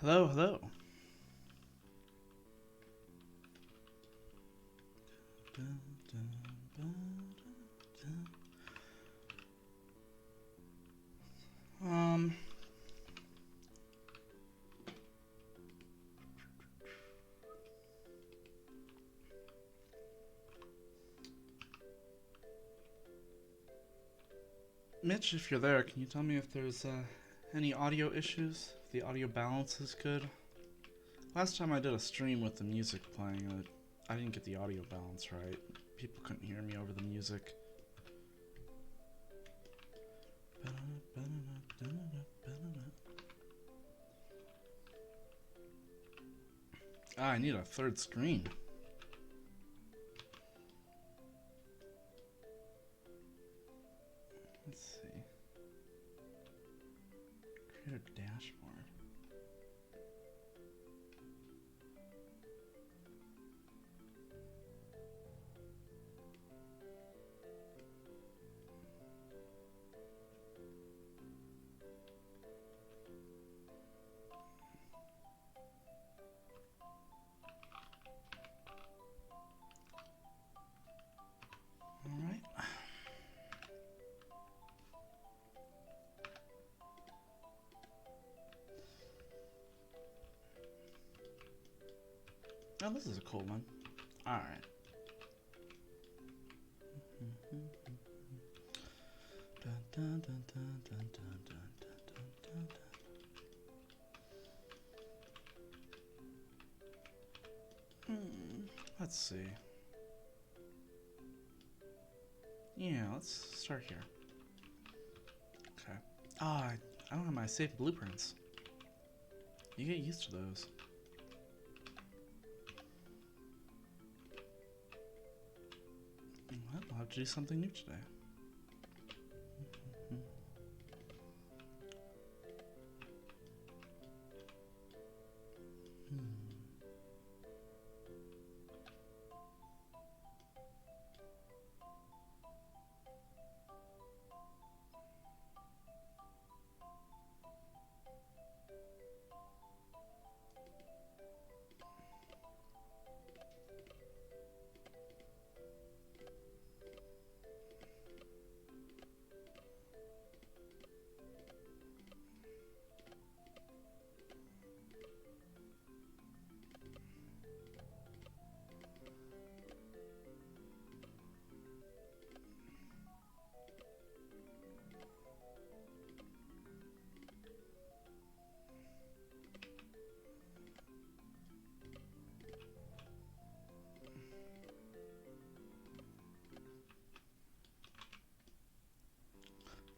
Hello, hello. Um, Mitch, if you're there, can you tell me if there's any audio issues? If the audio balance is good? Last time I did a stream with the music playing, I didn't get the audio balance right. People couldn't hear me over the music. Ah, I need a third screen. Let's see. Create a dashboard. Alright. Oh, this is a cool one. Alright. Let's see. Yeah, let's start here. Okay. Ah, I don't have my saved blueprints. You get used to those. Well, I'll have to do something new today.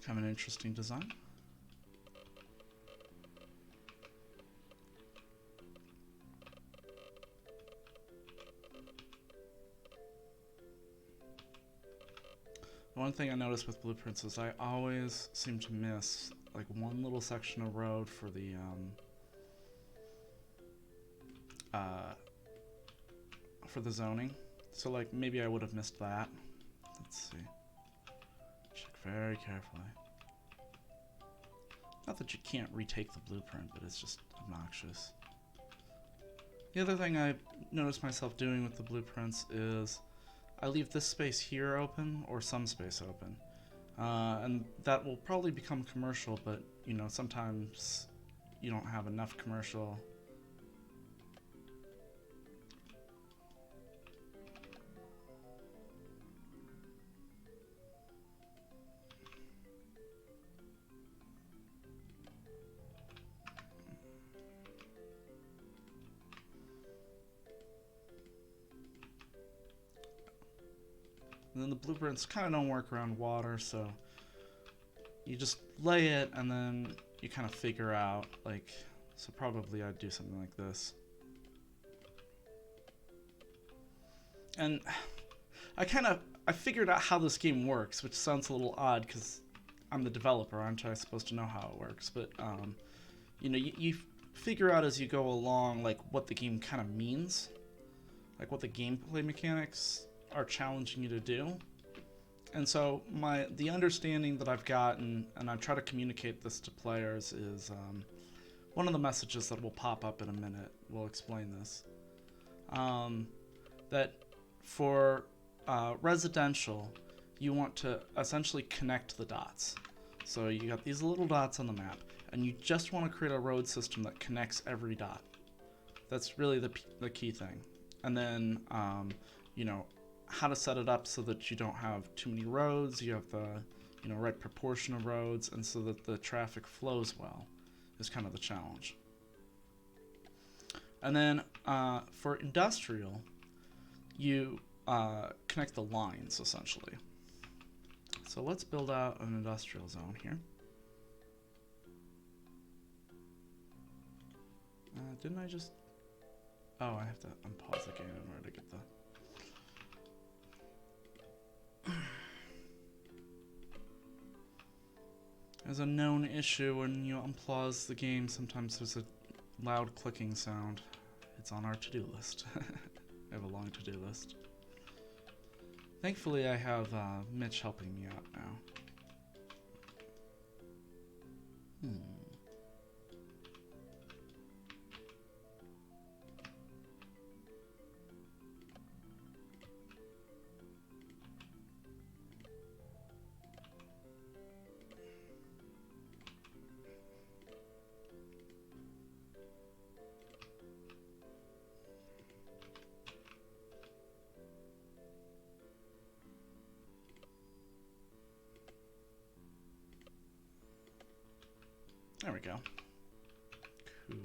Kind of an interesting design. One thing I noticed with blueprints is I always seem to miss like one little section of road for the zoning. So like maybe I would have missed that. Let's see. Check very carefully. Not that you can't retake the blueprint, but it's just obnoxious. The other thing I noticed myself doing with the blueprints is I leave this space here open or some space open. And that will probably become commercial, but you know, sometimes you don't have enough commercial. And then the blueprints kind of don't work around water, so you just lay it and then you kind of figure out, like, so probably I'd do something like this. And I figured out how this game works, which sounds a little odd because I'm the developer, aren't I supposed to know how it works? But, you know, you figure out as you go along, like, what the game kind of means, like what the gameplay mechanics are challenging you to do. And so the understanding that I've gotten, and I try to communicate this to players, is one of the messages that will pop up in a minute will explain this. That for residential, you want to essentially connect the dots. So you got these little dots on the map, and you just want to create a road system that connects every dot. That's really the key thing. And then, how to set it up so that you don't have too many roads, you have the right proportion of roads, and so that the traffic flows well is kind of the challenge. And then for industrial, you connect the lines essentially. So let's build out an industrial zone here. Didn't I just... Oh, I have to unpause the game in order to get the... There's a known issue when you unpause the game. Sometimes there's a loud clicking sound. It's on our to-do list. I have a long to-do list. Thankfully, I have Mitch helping me out now. There we go. Cool.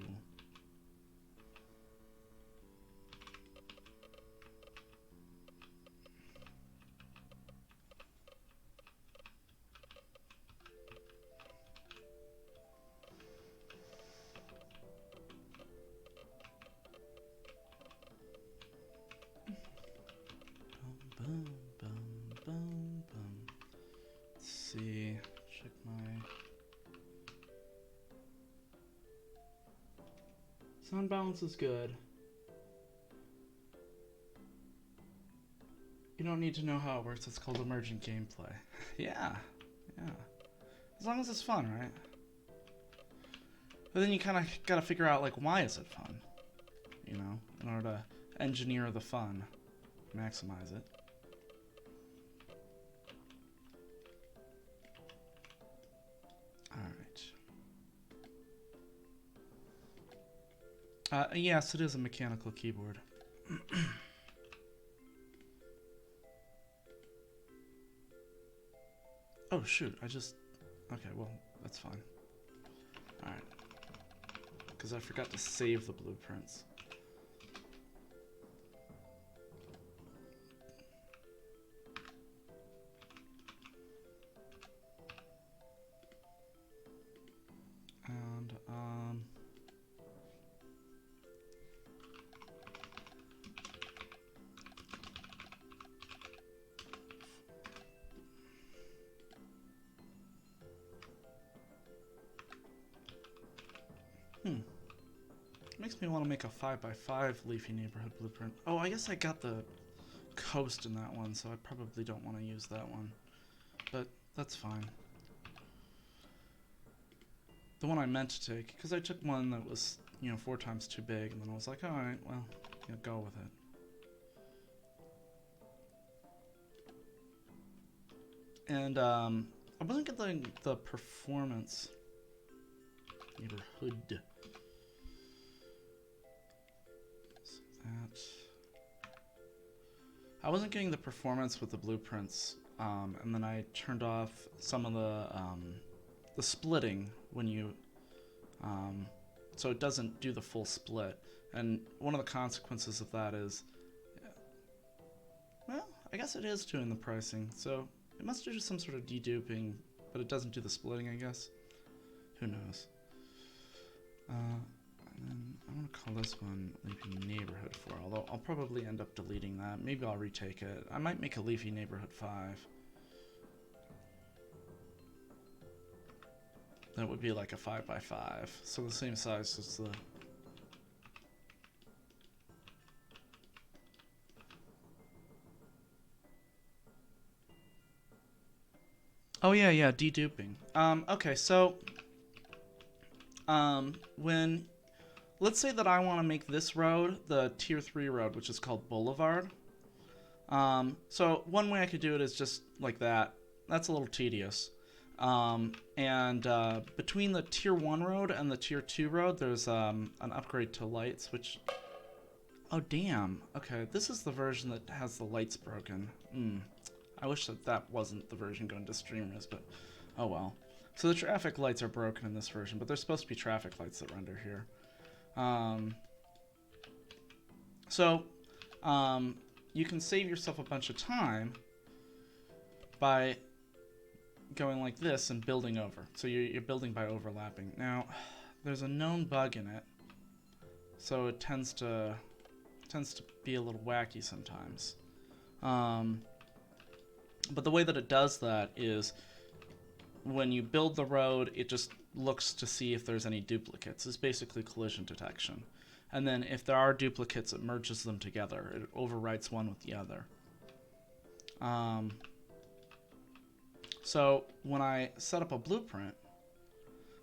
Boom, boom, boom, boom. Let's see. Check my... Sound balance is good. You don't need to know how it works. It's called emergent gameplay. Yeah. As long as it's fun, right? But then you kind of got to figure out, like, why is it fun? In order to engineer the fun, maximize it. Yes, it is a mechanical keyboard. Oh, shoot, okay, well, that's fine. Alright. Because I forgot to save the blueprints. And, makes me want to make a 5x5 leafy neighborhood blueprint. Oh, I guess I got the coast in that one, so I probably don't want to use that one. But that's fine. The one I meant to take, because I took one that was, 4 times too big, and then I was like, alright, well, go with it. And, I wasn't getting the performance neighborhood. I wasn't getting the performance with the blueprints, and then I turned off some of the splitting when you, so it doesn't do the full split. And one of the consequences of that is, well, I guess it is doing the pricing, so it must do some sort of deduping, but it doesn't do the splitting, I guess. Who knows? And then I'm going to call this one Leafy Neighborhood 4, although I'll probably end up deleting that. Maybe I'll retake it. I might make a Leafy Neighborhood 5. That would be like a 5x5, so the same size as the... Oh yeah, deduping. Okay, so When let's say that I want to make this road the tier 3 road, which is called Boulevard. So one way I could do it is just like that. That's a little tedious. And between the tier 1 road and the tier 2 road, there's an upgrade to lights, which... Oh, damn. Okay, this is the version that has the lights broken. I wish that that wasn't the version going to streamers, but oh well. So the traffic lights are broken in this version, but there's supposed to be traffic lights that render here. You can save yourself a bunch of time by going like this and building over. So you're building by overlapping. Now, there's a known bug in it, so it tends to be a little wacky sometimes. But the way that it does that is when you build the road, it just looks to see if there's any duplicates. It's basically collision detection. And then if there are duplicates, it merges them together. It overwrites one with the other. So when I set up a blueprint,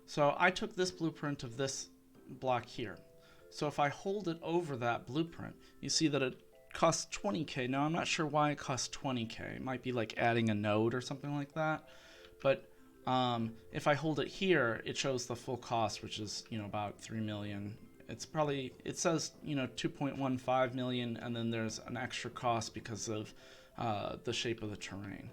so I took this blueprint of this block here. So if I hold it over that blueprint, you see that it costs 20k. Now I'm not sure why it costs 20k. It might be like adding a node or something like that. But if I hold it here, it shows the full cost, which is, about 3 million. It's probably, it says, 2.15 million, and then there's an extra cost because of the shape of the terrain.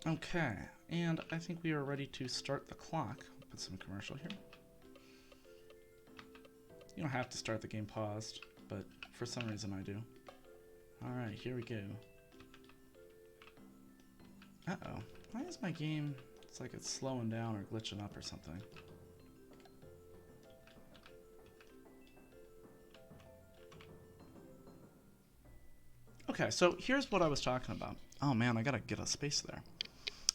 Okay, and I think we are ready to start the clock. I'll put some commercial here. You don't have to start the game paused, but for some reason I do. Alright, here we go. Uh-oh. Why is my game... It's like it's slowing down or glitching up or something. Okay, so here's what I was talking about. Oh man, I gotta get a space there.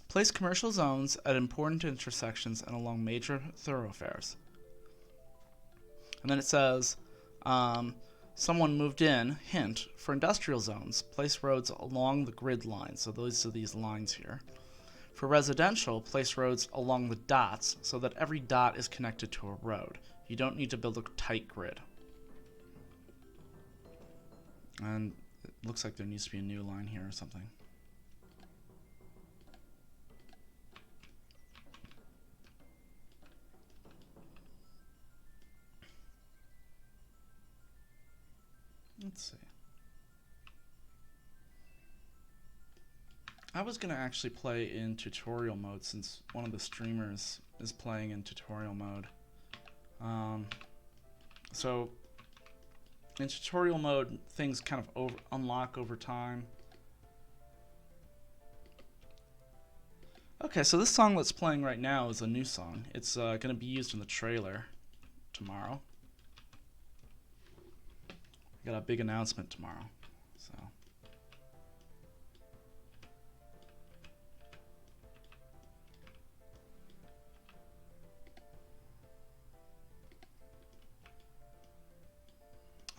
Place commercial zones at important intersections and along major thoroughfares. And then it says, someone moved in, hint, for industrial zones, place roads along the grid lines. So those are these lines here. For residential, place roads along the dots so that every dot is connected to a road. You don't need to build a tight grid. And it looks like there needs to be a new line here or something. Let's see. I was going to actually play in tutorial mode since one of the streamers is playing in tutorial mode. So in tutorial mode, things kind of unlock over time. Okay, so this song that's playing right now is a new song. It's going to be used in the trailer tomorrow. Got a big announcement tomorrow, so.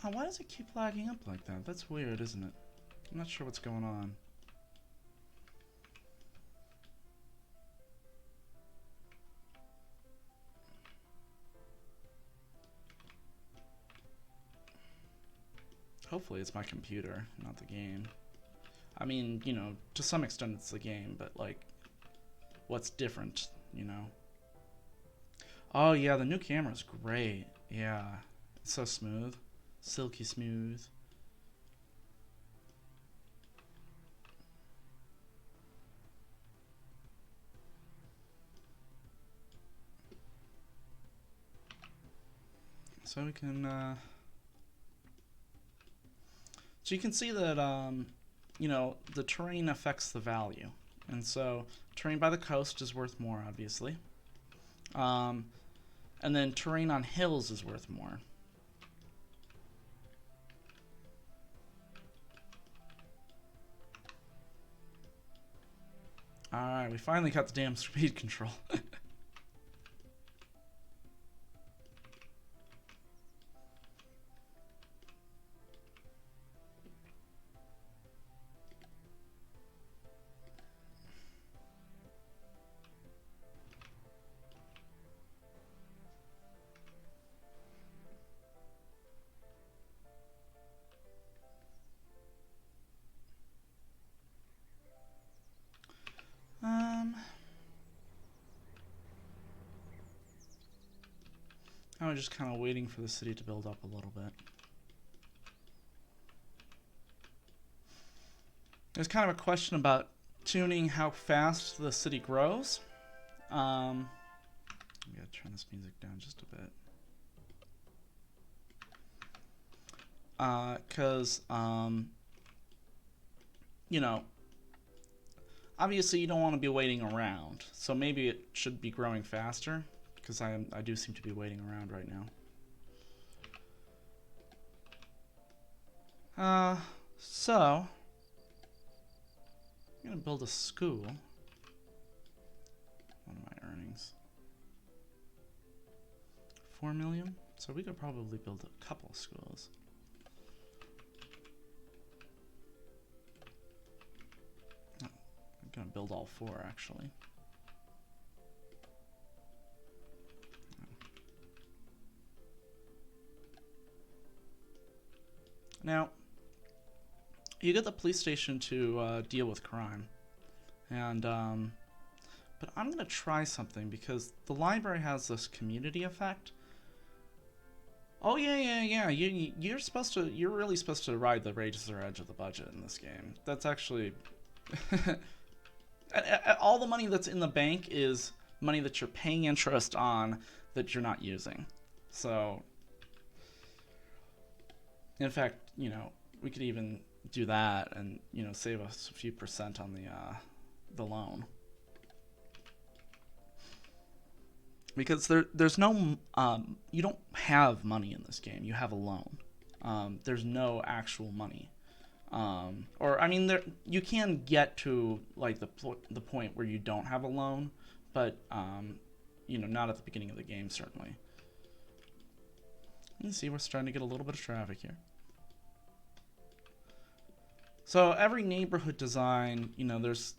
Oh, why does it keep lagging up like that? That's weird, isn't it? I'm not sure what's going on. Hopefully it's my computer, not the game. I mean, to some extent it's the game, but like, what's different, Oh yeah, the new camera's great. Yeah, it's so smooth. Silky smooth. So we can, So you can see that, the terrain affects the value. And so terrain by the coast is worth more, obviously. And then terrain on hills is worth more. Alright, we finally got the damn speed control. Now we're just kind of waiting for the city to build up a little bit. There's kind of a question about tuning how fast the city grows. I'm gonna turn this music down just a bit. Because, you know, obviously you don't want to be waiting around. So maybe it should be growing faster, because I do seem to be waiting around right now. So I'm gonna build a school. What are my earnings? 4 million? So we could probably build a couple schools. Oh, I'm gonna build all 4 actually. Now, you get the police station to deal with crime, and but I'm gonna try something because the library has this community effect. Oh yeah. You're really supposed to ride the razor edge of the budget in this game. That's actually all the money that's in the bank is money that you're paying interest on that you're not using. So, in fact, you know, we could even do that and, you know, save us a few percent on the loan. Because there's no you don't have money in this game. You have a loan. There's no actual money. Or I mean, you can get to like the point where you don't have a loan, but you know, not at the beginning of the game certainly. You can see we're starting to get a little bit of traffic here. So every neighborhood design, you know, there's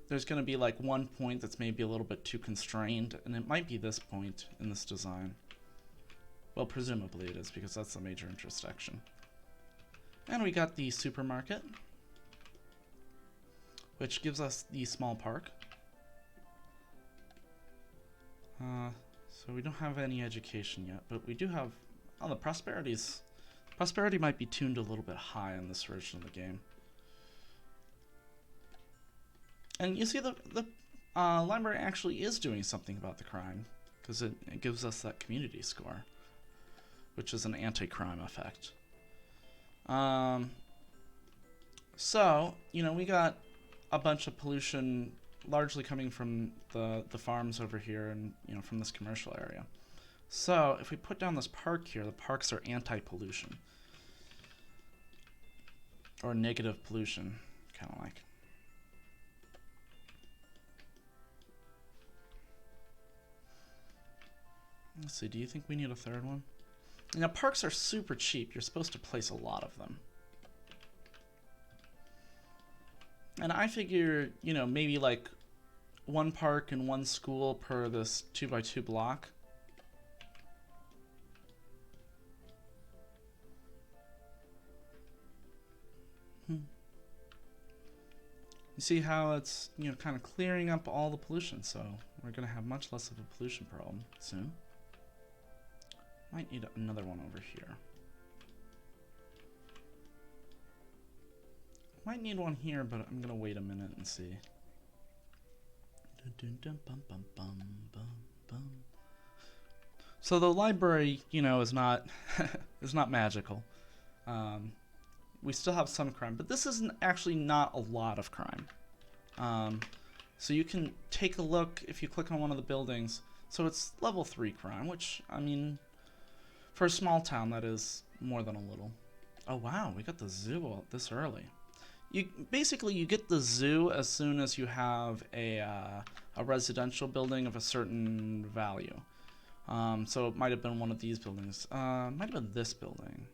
going to be like one point that's maybe a little bit too constrained, and it might be this point in this design. Well, presumably it is, because that's the major intersection. And we got the supermarket, which gives us the small park. So we don't have any education yet, but we do have... Oh, the prosperity might be tuned a little bit high in this version of the game. And you see the library actually is doing something about the crime, because it gives us that community score, which is an anti-crime effect. So, you know, we got a bunch of pollution largely coming from the farms over here and, you know, from this commercial area. So if we put down this park here, the parks are anti-pollution. Or negative pollution, kind of like. Let's see, do you think we need a third one? Now, parks are super cheap. You're supposed to place a lot of them. And I figure, you know, maybe like one park and one school per this 2x2 block. You see how it's, you know, kind of clearing up all the pollution, so we're going to have much less of a pollution problem soon. Might need another one over here. Might need one here, but I'm going to wait a minute and see. So the library, you know, is not is not magical. We still have some crime, but this isn't actually not a lot of crime. So you can take a look if you click on one of the buildings. So it's level 3 crime, which, I mean, for a small town, that is more than a little. Oh wow, we got the zoo this early. You get the zoo as soon as you have a residential building of a certain value. So it might have been one of these buildings. Might have been this building.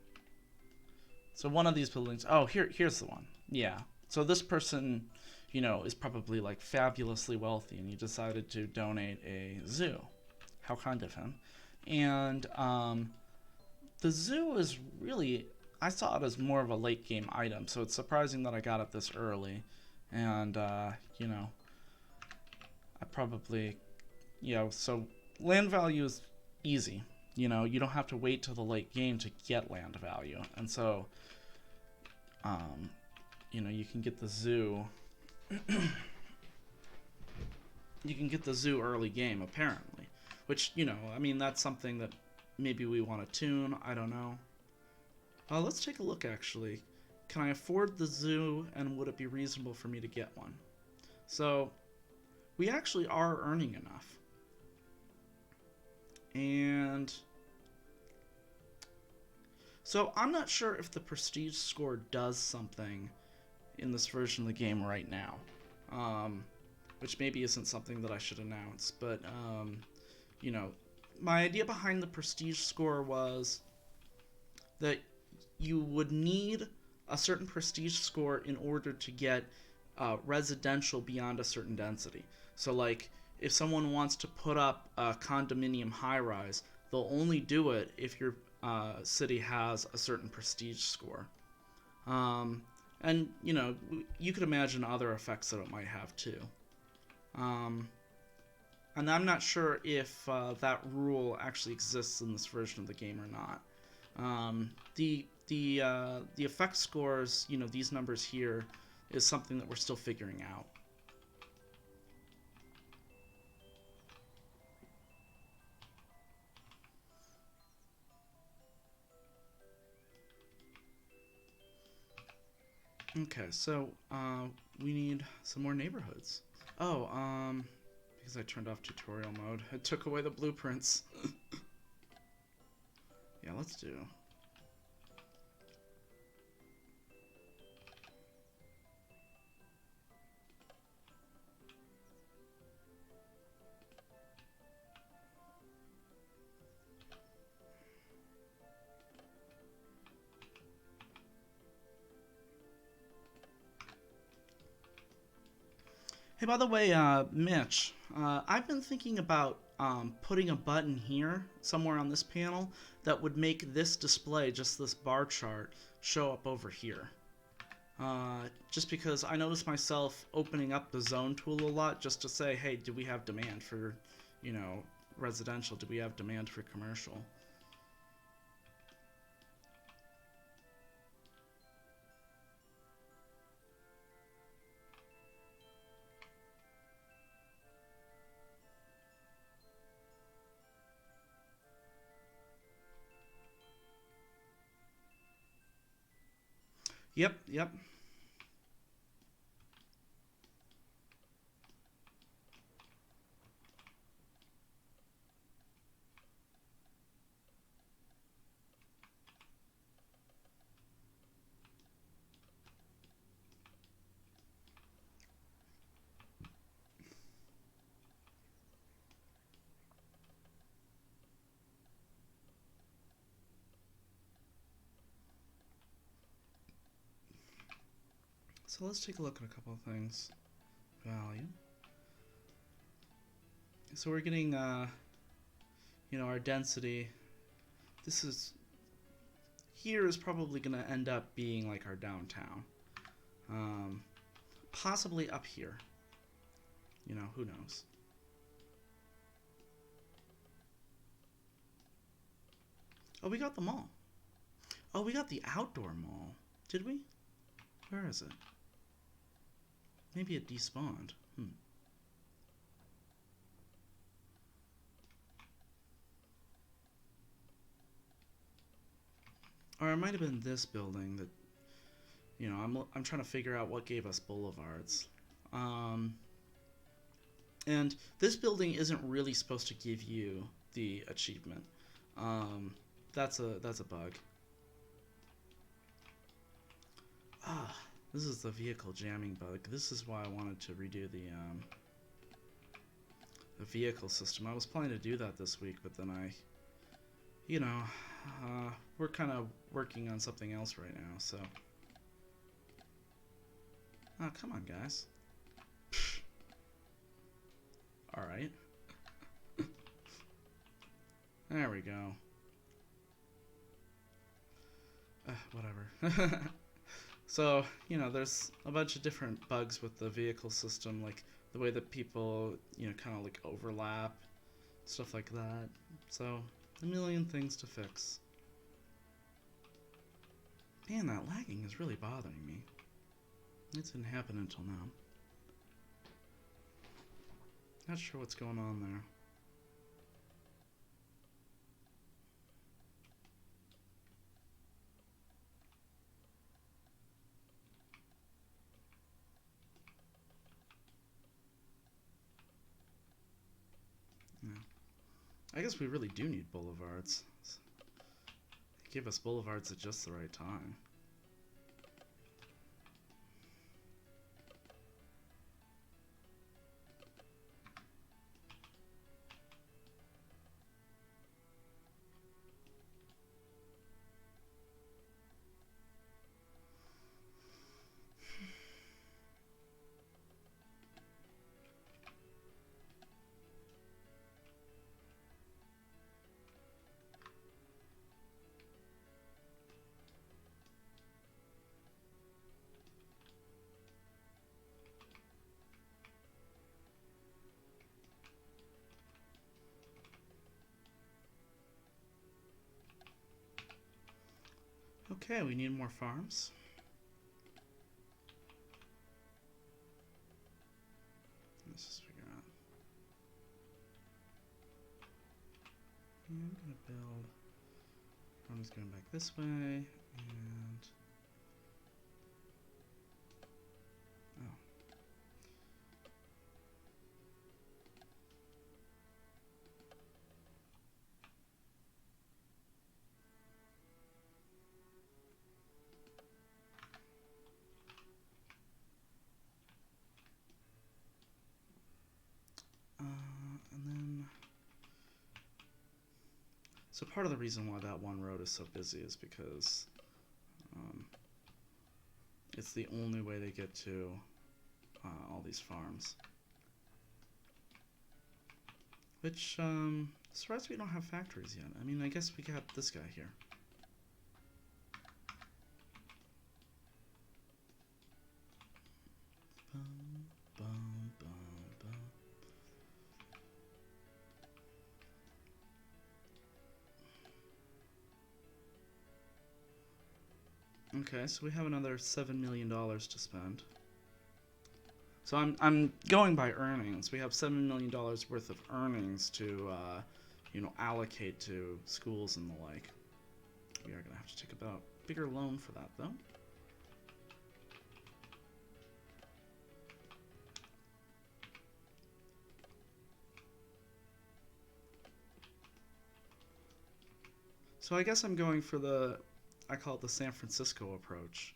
So one of these buildings. Oh, here's the one. Yeah. So this person, you know, is probably like fabulously wealthy, and he decided to donate a zoo. How kind of him. And the zoo is really, I saw it as more of a late game item, so it's surprising that I got it this early. And you know, I probably, you know, so land value is easy. You don't have to wait till the late game to get land value. And so, um, you can get the zoo. You can get the zoo early game, apparently. Which, I mean, that's something that maybe we want to tune. I don't know. Let's take a look, actually. Can I afford the zoo, and would it be reasonable for me to get one? So, we actually are earning enough. And so I'm not sure if the prestige score does something in this version of the game right now. Which maybe isn't something that I should announce, but, my idea behind the prestige score was that you would need a certain prestige score in order to get residential beyond a certain density. So, like, if someone wants to put up a condominium high-rise, they'll only do it if your city has a certain prestige score. And, you could imagine other effects that it might have, too. And I'm not sure if that rule actually exists in this version of the game or not. The effect scores, these numbers here, is something that we're still figuring out. Okay, so we need some more neighborhoods. Oh, because I turned off tutorial mode, it took away the blueprints. Yeah, let's do. Hey, by the way, Mitch, I've been thinking about putting a button here, somewhere on this panel, that would make this display, just this bar chart, show up over here. Just because I notice myself opening up the zone tool a lot just to say, hey, do we have demand for, residential? Do we have demand for commercial? Yep. So let's take a look at a couple of things. Value. So we're getting, our density. Here is probably going to end up being like our downtown. Possibly up here. Who knows? Oh, we got the mall. Oh, we got the outdoor mall. Did we? Where is it? Maybe it despawned. Or it might have been this building that, I'm trying to figure out what gave us boulevards. And this building isn't really supposed to give you the achievement. That's a bug. This is the vehicle jamming bug. This is why I wanted to redo the vehicle system. I was planning to do that this week, but then we're kind of working on something else right now, so. Oh, come on, guys. Alright. There we go. Whatever. So, there's a bunch of different bugs with the vehicle system, like the way that people, kind of like overlap, stuff like that. So, A million things to fix. Man, that lagging is really bothering me. It didn't happen until now. Not sure what's going on there. Yeah. I guess we really do need boulevards. Give us boulevards at just the right time. Okay, we need more farms. Let's just figure out. Yeah, I'm gonna build. I'm just going back this way, and oh. And then, so part of the reason why that one road is so busy is because it's the only way they get to all these farms. Which, surprised we don't have factories yet. I mean, I guess we got this guy here. Bum, bum, bum, bum. Okay, so we have another $7 million to spend. So I'm going by earnings. We have $7 million worth of earnings to, allocate to schools and the like. We are going to have to take a bigger loan for that, though. So I guess I'm going for I call it the San Francisco approach,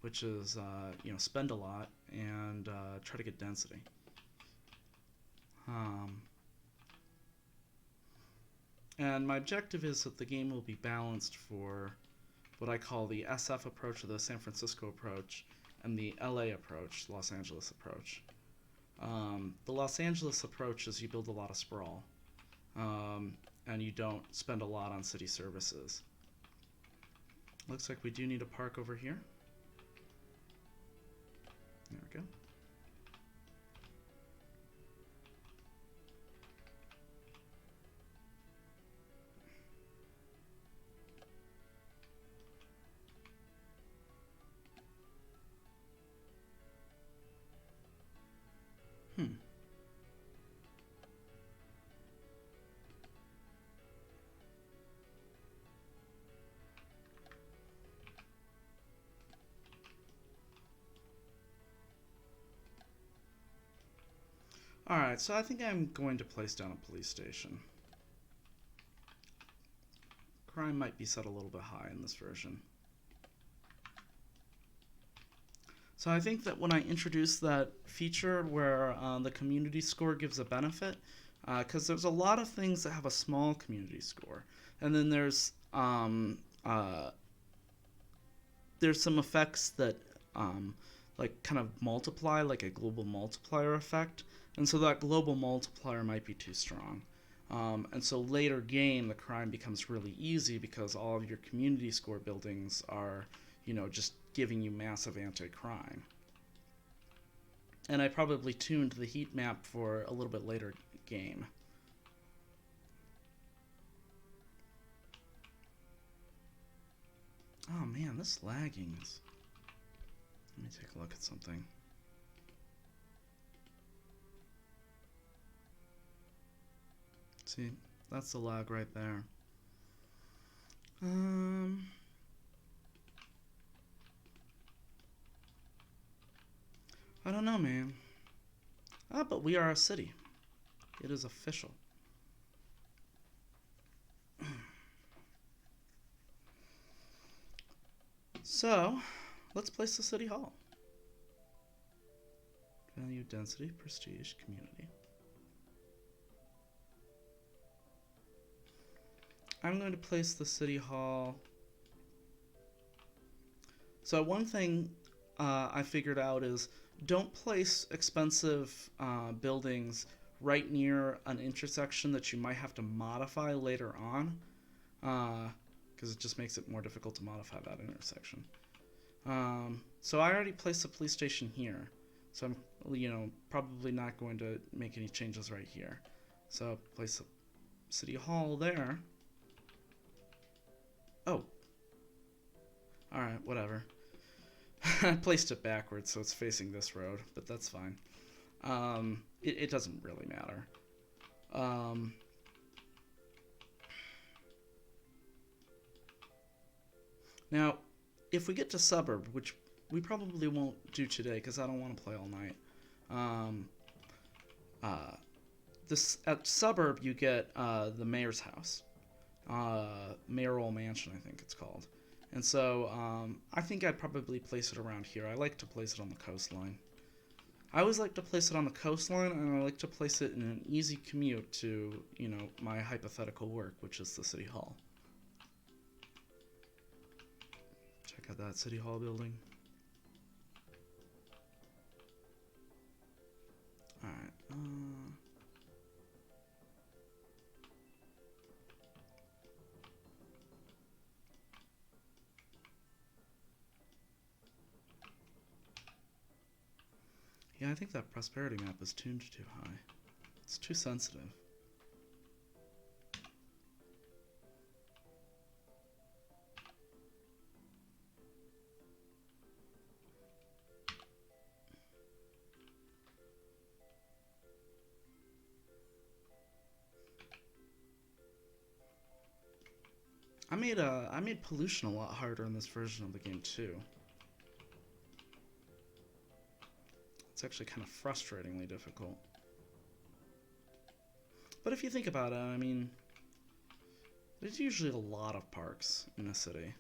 which is, spend a lot and try to get density. And my objective is that the game will be balanced for what I call the SF approach, or the San Francisco approach, and the LA approach, Los Angeles approach. The Los Angeles approach is you build a lot of sprawl, and you don't spend a lot on city services. Looks like we do need a park over here. There we go. Alright, so I think I'm going to place down a police station. Crime might be set a little bit high in this version. So I think that when I introduce that feature where the community score gives a benefit, because there's a lot of things that have a small community score, and then there's some effects that kind of multiply, like a global multiplier effect, and so that global multiplier might be too strong. And so later game, the crime becomes really easy because all of your community score buildings are, just giving you massive anti-crime. And I probably tuned the heat map for a little bit later game. Oh man, this lagging is... Let me take a look at something. See, that's the lag right there. I don't know, man. Ah, but we are a city. It is official. So, let's place the city hall. Value, density, prestige, community. I'm going to place the city hall. So one thing I figured out is don't place expensive buildings right near an intersection that you might have to modify later on, because it just makes it more difficult to modify that intersection. So I already placed the police station here, so I'm probably not going to make any changes right here. So place the city hall there. Oh. Alright, whatever. I placed it backwards so it's facing this road, but that's fine. It doesn't really matter. Now, if we get to suburb, which we probably won't do today because I don't want to play all night. At suburb you get the mayor's house, mayoral mansion, I think it's called. And so I think I'd probably place it around here. I like to place it on the coastline. I always like to place it on the coastline, and I like to place it in an easy commute to, my hypothetical work, which is the city hall. Check out that city hall building. Alright, yeah, I think that prosperity map is tuned too high. It's too sensitive. I made pollution a lot harder in this version of the game too. It's actually kind of frustratingly difficult. But if you think about it, I mean, there's usually a lot of parks in a city.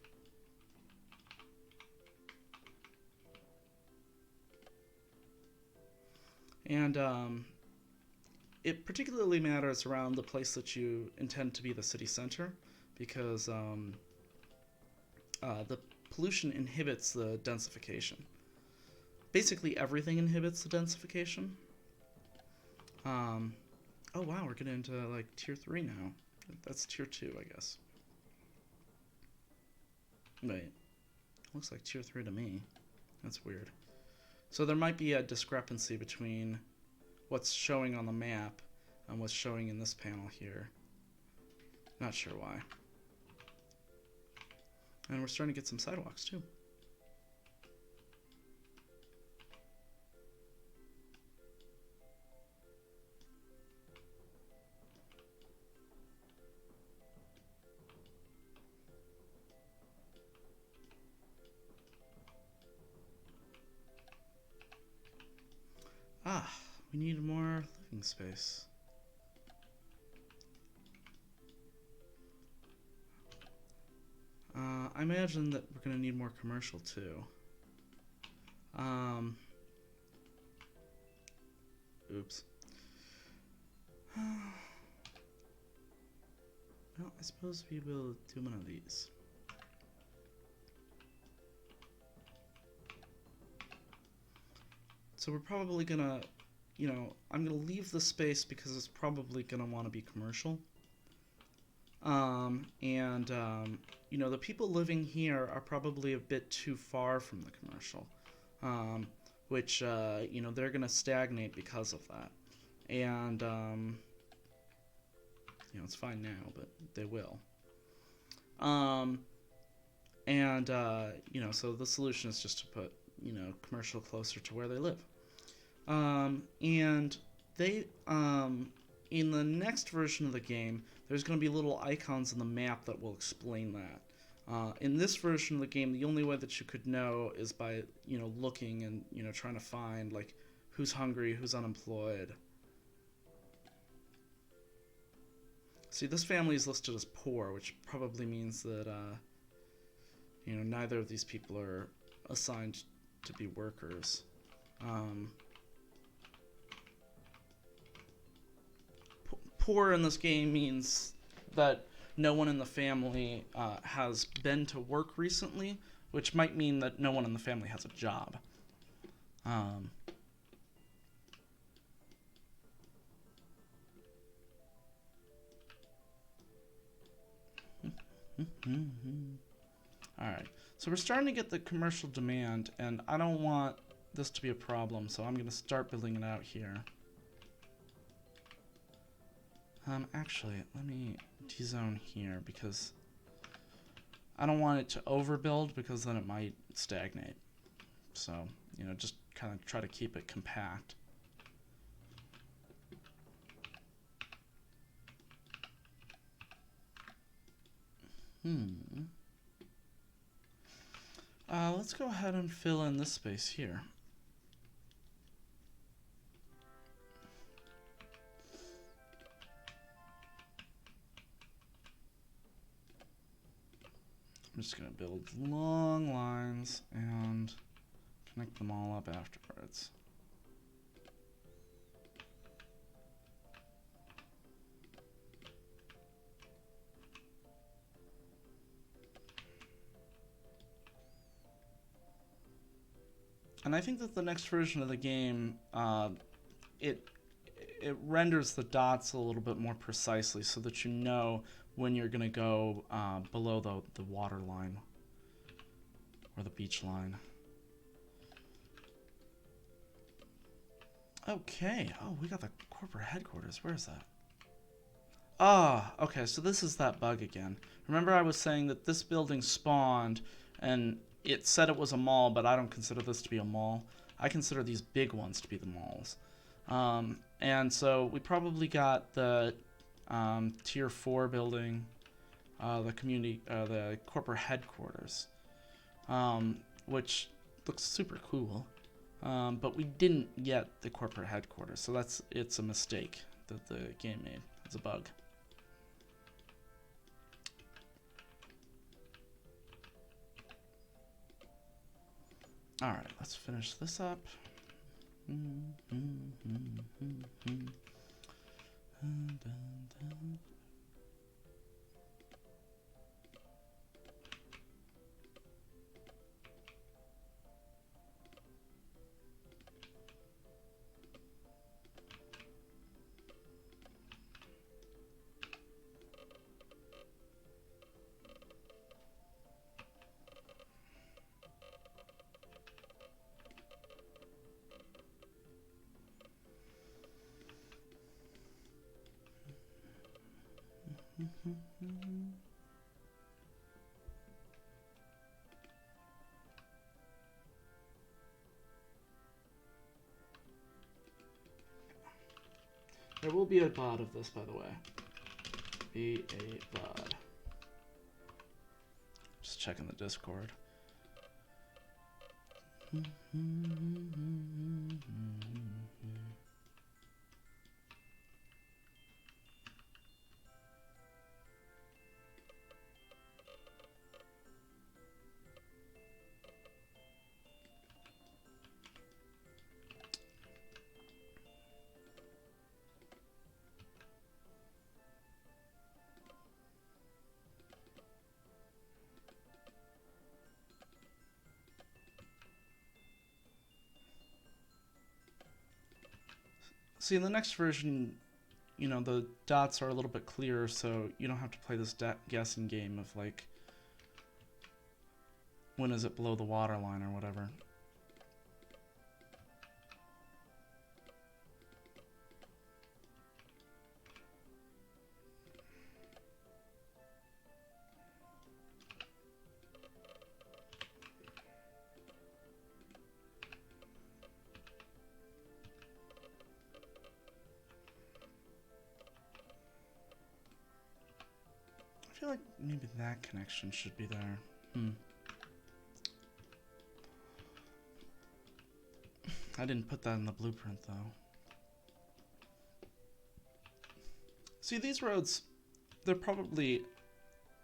And it particularly matters around the place that you intend to be the city center, because the pollution inhibits the densification. Basically everything inhibits the densification. Oh wow, we're getting into like tier 3 now. That's tier 2, I guess. Wait, looks like tier 3 to me. That's weird. So there might be a discrepancy between what's showing on the map and what's showing in this panel here. Not sure why. And we're starting to get some sidewalks too. Ah, we need more living space. I imagine that we're going to need more commercial too. Oops. Well, I suppose we will do one of these. So we're probably gonna, I'm gonna leave the space because it's probably gonna want to be commercial. The people living here are probably a bit too far from the commercial, which, they're gonna stagnate because of that. And, it's fine now, but they will. And so the solution is just to put commercial closer to where they live. And they in the next version of the game, there's going to be little icons on the map that will explain that. In this version of the game, the only way that you could know is by looking and trying to find like who's hungry, who's unemployed. See, this family is listed as poor, which probably means that neither of these people are assigned to be workers. Poor in this game means that no one in the family has been to work recently, which might mean that no one in the family has a job. Alright, so we're starting to get the commercial demand, and I don't want this to be a problem, so I'm going to start building it out here. Actually, let me dezone here, because I don't want it to overbuild, because then it might stagnate. So, just kind of try to keep it compact. Let's go ahead and fill in this space here. I'm just going to build long lines and connect them all up afterwards. And I think that the next version of the game, it renders the dots a little bit more precisely so that you know when you're going to go below the water line or the beach line. Okay. Oh, we got the corporate headquarters. Where is that? Ah, okay. So this is that bug again. Remember I was saying that this building spawned and it said it was a mall, but I don't consider this to be a mall. I consider these big ones to be the malls. And so we probably got the tier 4 building, the corporate headquarters, which looks super cool. But we didn't get the corporate headquarters, so it's a mistake that the game made. It's a bug. Alright, let's finish this up. There will be a VOD of this, by the way. Be a VOD. Just checking the Discord. See, in the next version, the dots are a little bit clearer, so you don't have to play this guessing game of, like, when is it below the water line or whatever. feel like maybe that connection should be there. I didn't put that in the blueprint, though. See, these roads, they're probably,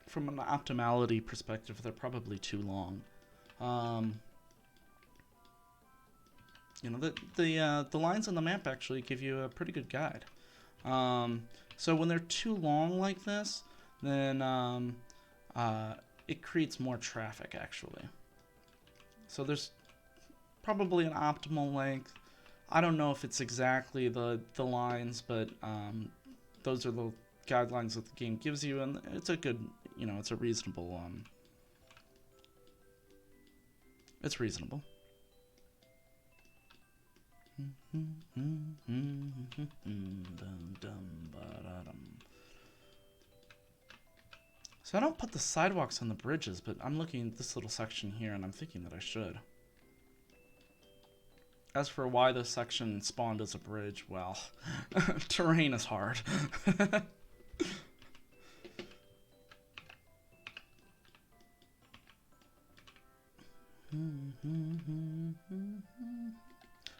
from an optimality perspective, they're probably too long. You know, the lines on the map actually give you a pretty good guide. So when they're too long like this, then it creates more traffic, actually. So there's probably an optimal length. I don't know if it's exactly the lines, but those are the guidelines that the game gives you, and it's a good, you know, it's a reasonable, it's reasonable. So I don't put the sidewalks on the bridges, but I'm looking at this little section here, and I'm thinking that I should. As for why this section spawned as a bridge, well, terrain is hard.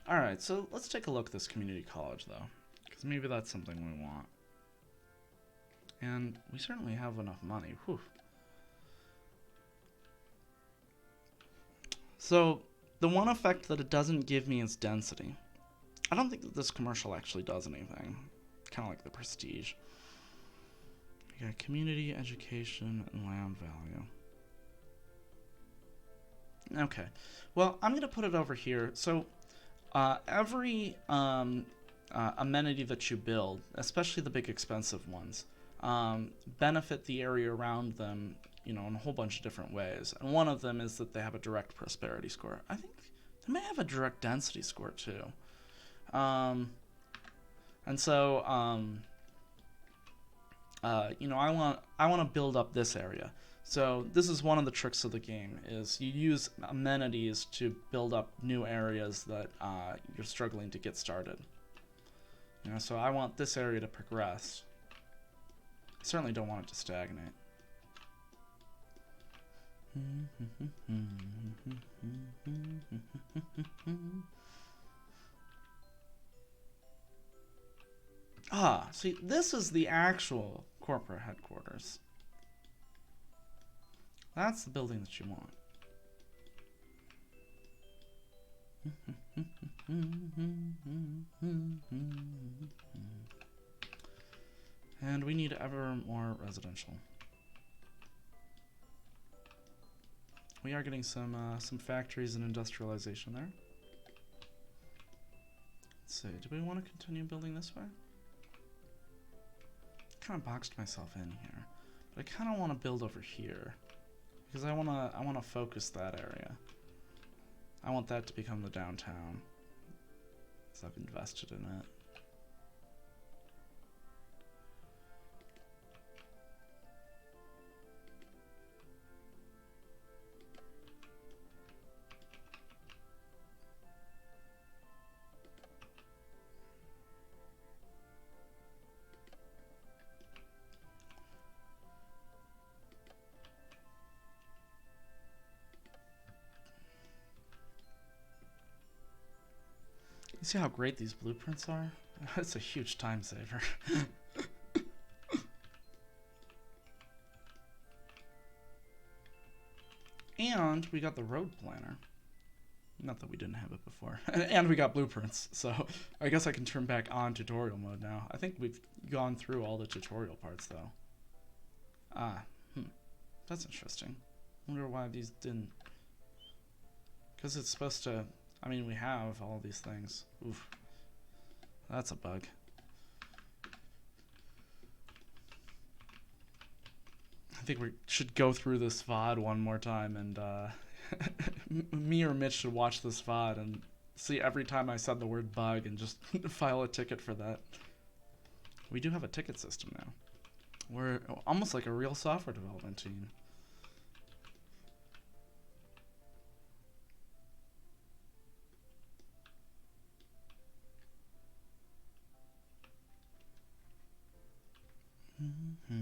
Alright, so let's take a look at this community college, though, because maybe that's something we want. And we certainly have enough money. Whew. So, the one effect that it doesn't give me is density. I don't think that this commercial actually does anything. Kind of like the prestige. You got community, education, and land value. Okay. Well, I'm going to put it over here. So, every amenity that you build, especially the big expensive ones, benefit the area around them, you know, in a whole bunch of different ways. And one of them is that they have a direct prosperity score. I think they may have a direct density score too. And so, you know, I want to build up this area. So this is one of the tricks of the game, is you use amenities to build up new areas that you're struggling to get started. You know, so I want this area to progress. I certainly don't want it to stagnate. Ah, see, this is the actual corporate headquarters. That's the building that you want. And we need ever more residential. We are getting some factories and industrialization there. Let's see, do we want to continue building this way? Kind of boxed myself in here, but I kind of want to build over here because I want to focus that area. I want that to become the downtown, because I've invested in it. You see how great these blueprints are? It's a huge time saver. And we got the road planner. Not that we didn't have it before. And we got blueprints, so I guess I can turn back on tutorial mode now. I think we've gone through all the tutorial parts, though. That's interesting. I wonder why these didn't... Because it's supposed to... I mean, we have all these things. Oof. That's a bug. I think we should go through this VOD one more time, and me or Mitch should watch this VOD and see every time I said the word bug and just file a ticket for that. We do have a ticket system now. We're almost like a real software development team. Let's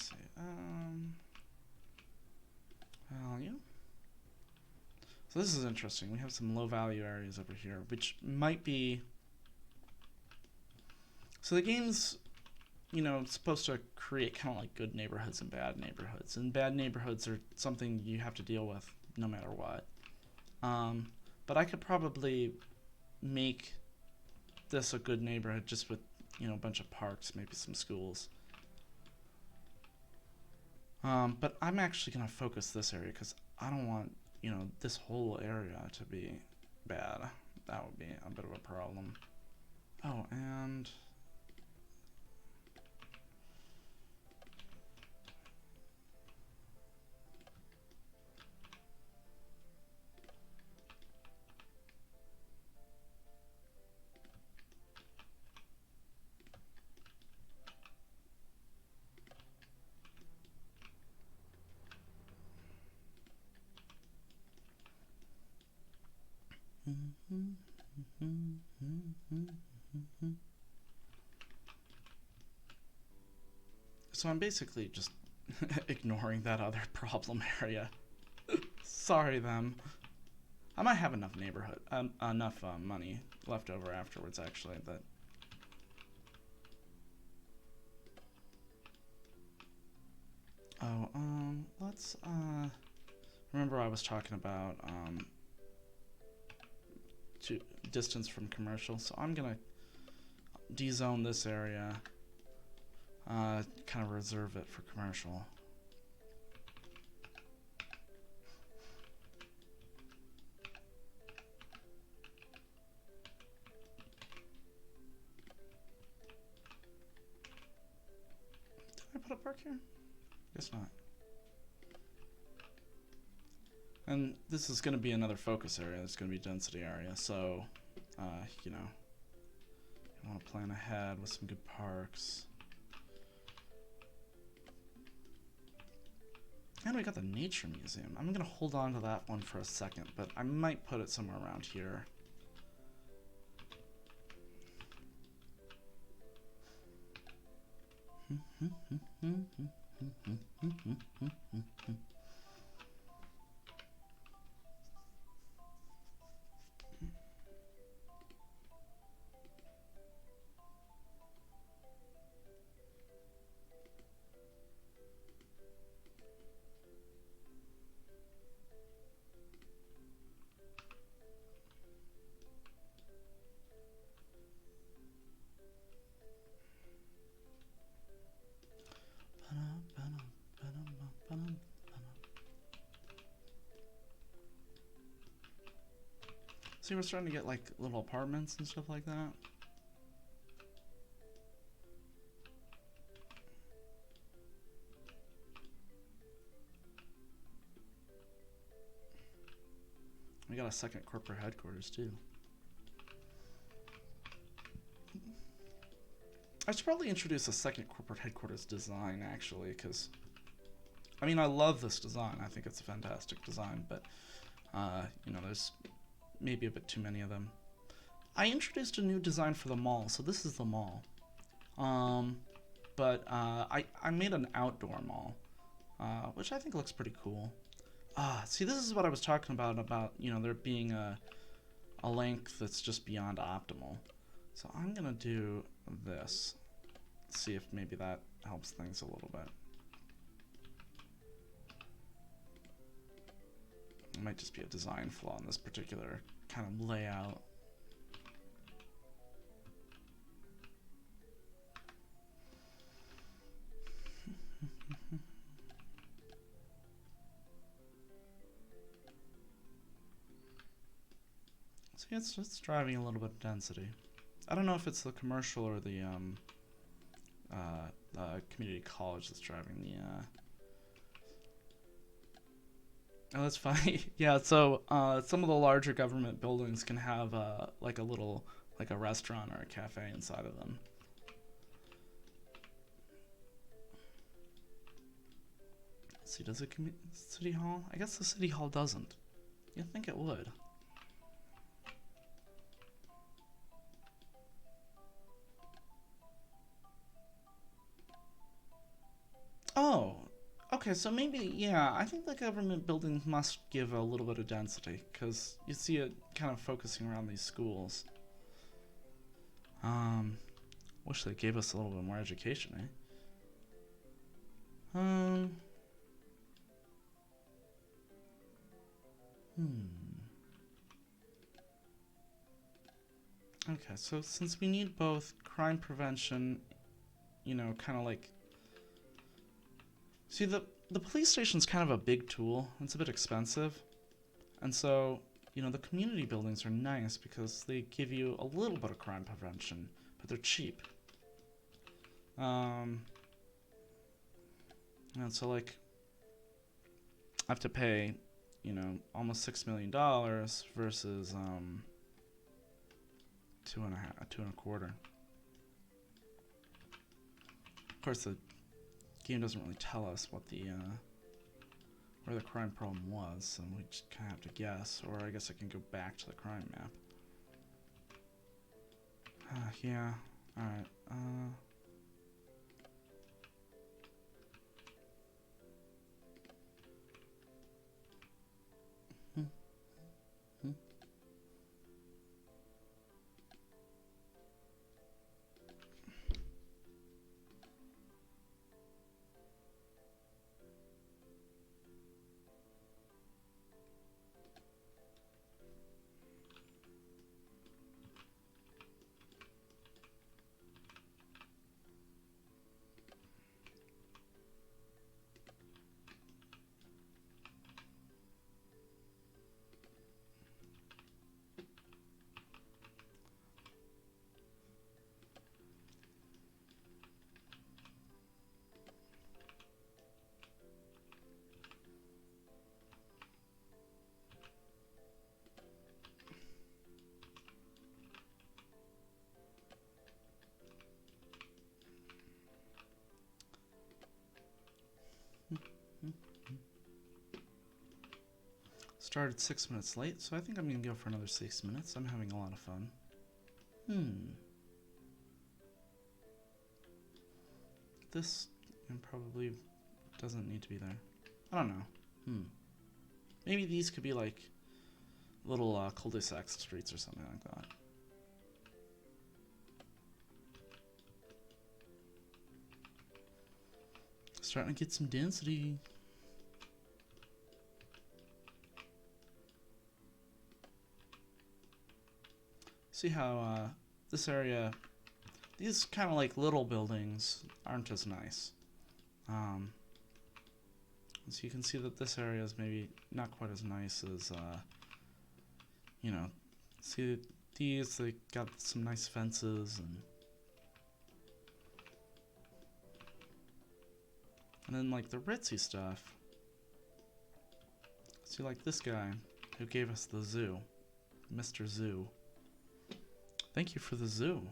see. Value. So this is interesting. We have some low value areas over here, which might be. So the game's, supposed to create kind of like good neighborhoods and bad neighborhoods. And bad neighborhoods are something you have to deal with no matter what. But I could probably make this a good neighborhood just with, a bunch of parks, maybe some schools. But I'm actually going to focus this area because I don't want, this whole area to be bad. That would be a bit of a problem. Oh, and... So I'm basically just ignoring that other problem area. Sorry, them. I might have enough money left over afterwards, actually, but... Oh, let's, remember I was talking about, distance from commercial, so I'm gonna dezone this area, kind of reserve it for commercial. Did I put a park here? Guess not. And this is going to be another focus area. It's going to be density area. So, you want to plan ahead with some good parks. And we got the Nature Museum. I'm going to hold on to that one for a second, but I might put it somewhere around here. See, we're starting to get like little apartments and stuff like that. We got a second corporate headquarters too. I should probably introduce a second corporate headquarters design, actually, because I mean, I love this design. I think it's a fantastic design, but there's maybe a bit too many of them. I introduced a new design for the mall, so this is the mall. But I made an outdoor mall, which I think looks pretty cool. See, this is what I was talking about, there being a length that's just beyond optimal. So I'm gonna do this. See if maybe that helps things a little bit. It might just be a design flaw in this particular kind of layout. See, it's driving a little bit of density. I don't know if it's the commercial or the community college that's driving Oh, that's funny. Yeah, so some of the larger government buildings can have like a little, like a restaurant or a cafe inside of them. Let's see, does it city hall? I guess the city hall doesn't. You'd think it would. Oh, okay, so maybe, yeah, I think the government buildings must give a little bit of density, because you see it kind of focusing around these schools. Um, Wish they gave us a little bit more education, eh? Hmm. Okay, so since we need both crime prevention, kind of like, see the police station's kind of a big tool. It's a bit expensive, and so the community buildings are nice because they give you a little bit of crime prevention, but they're cheap. Um, and so like I have to pay, almost $6 million versus two and a quarter. Of course, the game doesn't really tell us what where the crime problem was, so we just kind of have to guess. Or I guess I can go back to the crime map. Yeah. All right. Hmm, hmm. Started 6 minutes late, so I think I'm gonna go for another 6 minutes. I'm having a lot of fun. This probably doesn't need to be there. I don't know. Maybe these could be like little cul-de-sac streets or something like that. Starting to get some density. See how this area, these kind of like little buildings aren't as nice. So you can see that this area is maybe not quite as nice as, see these, they got some nice fences and then like the ritzy stuff. See like this guy who gave us the zoo, Mr. Zoo. Thank you for the zoo,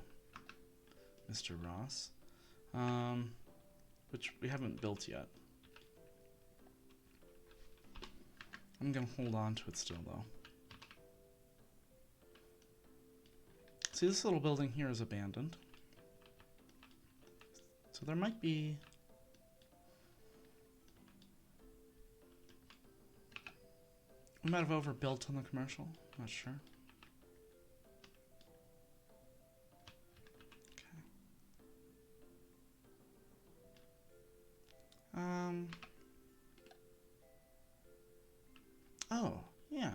Mr. Ross. Which we haven't built yet. I'm gonna hold on to it still though. See, this little building here is abandoned. So there might be... We might have overbuilt on the commercial. Not sure. Oh, yeah.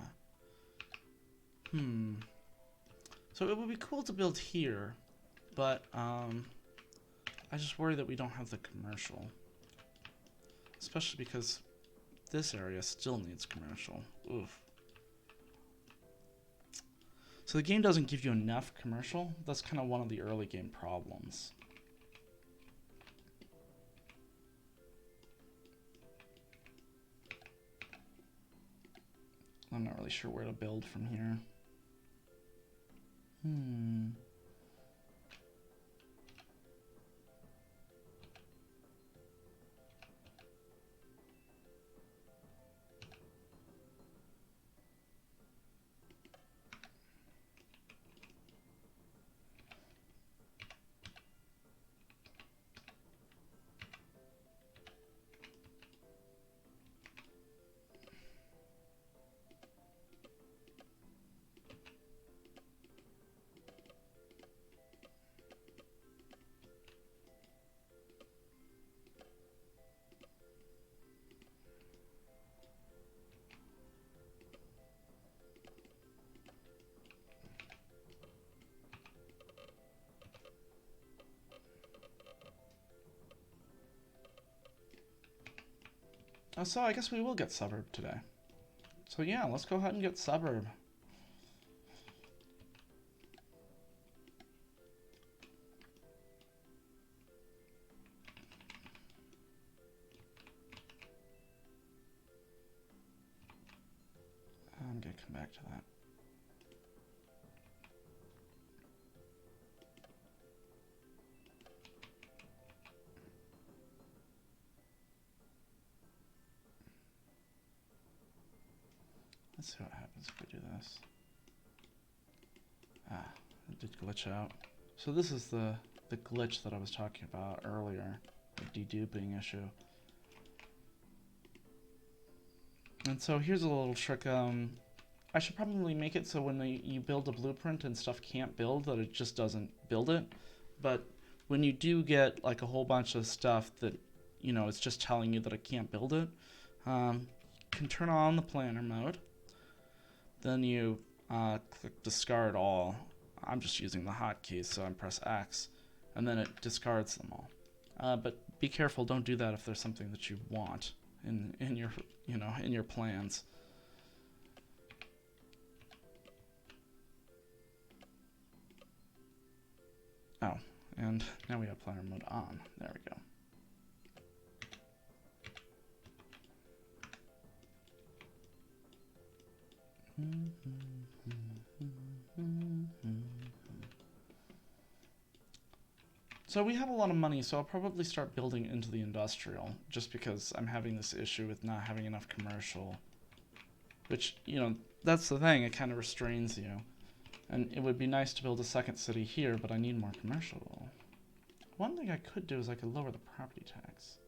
So it would be cool to build here, but I just worry that we don't have the commercial. Especially because this area still needs commercial. Oof. So the game doesn't give you enough commercial. That's kind of one of the early game problems. I'm not really sure where to build from here. So I guess we will get suburb today. So yeah, let's go ahead and get suburb. I'm gonna come back to that. Let's see what happens if we do this. It did glitch out. So this is the glitch that I was talking about earlier, the deduping issue. And so here's a little trick. I should probably make it so when you build a blueprint and stuff can't build, that it just doesn't build it. But when you do get like a whole bunch of stuff that, you know, it's just telling you that it can't build it, you can turn on the planner mode. Then you click discard all. I'm just using the hotkeys, so I press X, and then it discards them all. But be careful, don't do that if there's something that you want in your, you know, in your plans. Oh, and now we have planner mode on. There we go. So we have a lot of money, so I'll probably start building into the industrial, just because I'm having this issue with not having enough commercial. Which, you know, that's the thing, it kind of restrains you. And it would be nice to build a second city here, but I need more commercial. One thing I could do is I could lower the property tax.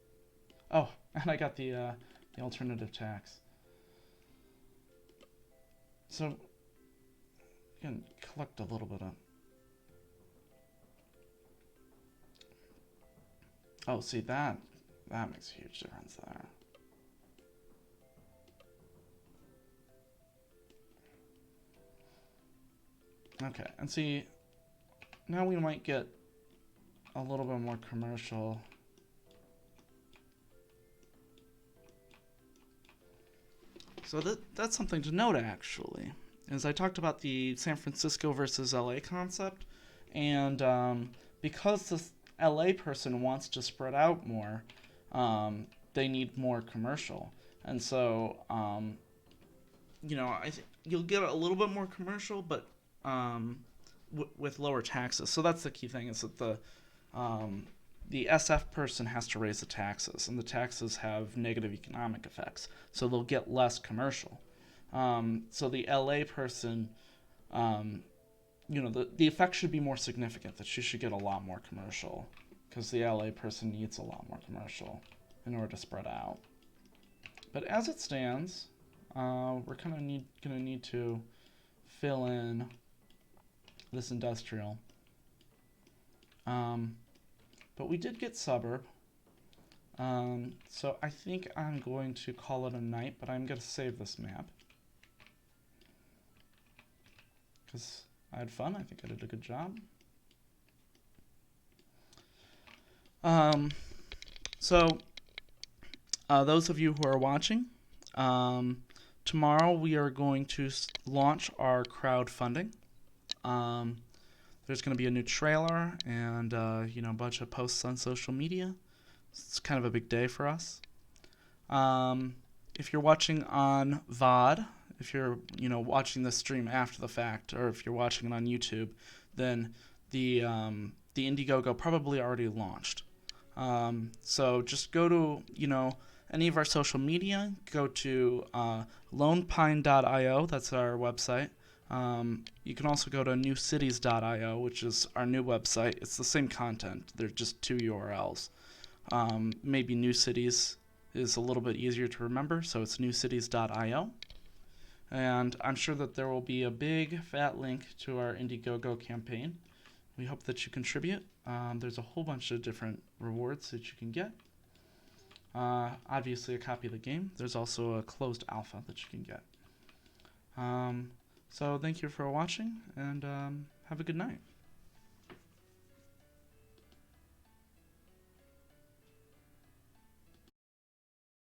Oh, and I got the alternative tax. So, you can collect a little bit of... Oh, see, that makes a huge difference there. Okay, and see, now we might get a little bit more commercial. So that's something to note, actually. As I talked about the San Francisco versus LA concept, and because this LA person wants to spread out more, they need more commercial. And so, you know, I think you'll get a little bit more commercial, but with lower taxes. So that's the key thing, is that the SF person has to raise the taxes, and the taxes have negative economic effects, so they'll get less commercial. So the LA person, you know, the effect should be more significant, that she should get a lot more commercial, because the LA person needs a lot more commercial in order to spread out. But as it stands, we're kind of gonna need to fill in this industrial. But we did get suburb. So I think I'm going to call it a night, but I'm going to save this map, because I had fun. I think I did a good job. So those of you who are watching, tomorrow we are going to launch our crowdfunding. There's going to be a new trailer and you know, a bunch of posts on social media. It's kind of a big day for us. If you're watching on VOD, if you're watching this stream after the fact, or if you're watching it on YouTube, then the Indiegogo probably already launched. So just go to any of our social media. Go to lonepine.io. That's our website. You can also go to newcities.io, which is our new website. It's the same content. They're just two URLs. Maybe New Cities is a little bit easier to remember, so it's newcities.io. And I'm sure that there will be a big fat link to our Indiegogo campaign. We hope that you contribute. There's a whole bunch of different rewards that you can get. Obviously a copy of the game. There's also a closed alpha that you can get. So thank you for watching, and have a good night.